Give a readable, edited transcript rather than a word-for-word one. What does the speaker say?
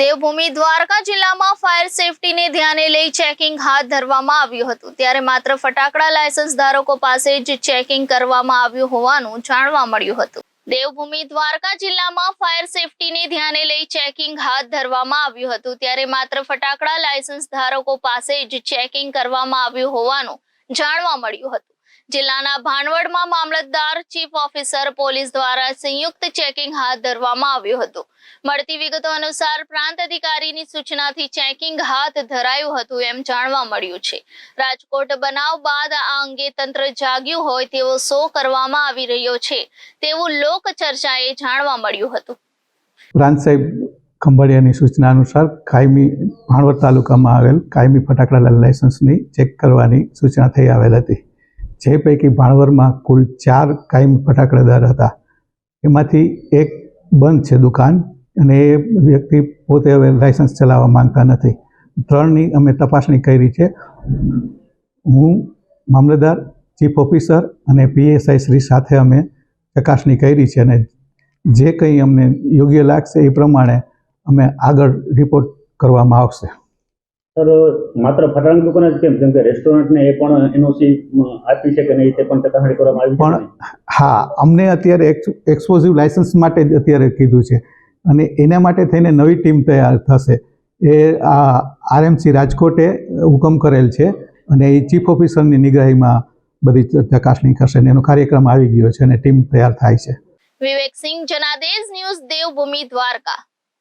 દેવભૂમિ દ્વારકા જિલ્લામાં ફાયર સેફટીને ધ્યાને લઈ ચેકિંગ હાથ ધરવામાં આવ્યું હતું, ત્યારે માત્ર ફટાકડા લાયસન્સ ધારકો પાસે જ ચેકિંગ કરવામાં આવ્યું હોવાનું જાણવા મળ્યું હતું। દેવભૂમિ દ્વારકા જિલ્લામાં ફાયર સેફટીને ધ્યાને લઈ ચેકિંગ હાથ ધરવામાં આવ્યું હતું, ત્યારે માત્ર ફટાકડા લાયસન્સ ધારકો પાસે જ ચેકિંગ કરવામાં આવ્યું હોવાનું જાણવા મળ્યું હતું। જિલ્લાના ભાણવડમાં મામલતદાર, ચીફ ઓફિસર પોલીસ દ્વારા સંયુક્ત ચેકિંગ હાથ ધરવામાં આવ્યું હતું। મળતી વિગતો અનુસાર પ્રાંત અધિકારીની સૂચનાથી ચેકિંગ હાથ ધરાયું હતું એમ જાણવા મળ્યું છે। રાજકોટ બનાવ બાદ આ અંગે તંત્ર જાગ્યું હોય તેવો શો કરવામાં આવી રહ્યો છે તેવું લોક ચર્ચાએ જાણવા મળ્યું હતું। પ્રાંત સાહેબ ખંભાળિયાની સૂચના અનુસાર કાયમી ભાણવડ તાલુકામાં આવેલ કાયમી ફટાકડા લાયસન્સની ચેક કરવાની સૂચના થઈ આવેલ હતી, જે પૈકી ભાણવડમાં કુલ 4 કાયમી ફટાકડાદાર હતા। એમાંથી એક બંધ છે દુકાન, અને એ વ્યક્તિ પોતે હવે લાયસન્સ ચલાવવા માંગતા નથી। 3ની અમે તપાસણી કરી છે। હું મામલતદાર, ચીફ ઓફિસર અને PSI શ્રી સાથે અમે ચકાસણી કરી છે, અને જે કંઈ અમને યોગ્ય લાગશે એ પ્રમાણે અમે આગળ રિપોર્ટ કરવામાં આવશે। સર, માત્ર ફટાકડાની દુકાન જ કેમ કે રેસ્ટોરન્ટને એ પણ NOC આપી છે કે નહીં તે પણ ચકાસણી કરવામાં આવી પણ હા, અમને અત્યારે એક્સપ્લોઝિવ લાયસન્સ માટે જ અત્યારે કીધું છે, અને એના માટે થઈને નવી ટીમ તૈયાર થશે। એ RMC રાજકોટે હુકમ કરેલ છે, અને એ ચીફ ઓફિસરની નિગરાહીમાં બધી ચકાસણી કરશે, અને એનો કાર્યક્રમ આવી ગયો છે અને ટીમ તૈયાર થાય છે। વિવેક સિંહ, જનાદેશ ન્યૂઝ, દેવભૂમિ દ્વારકા।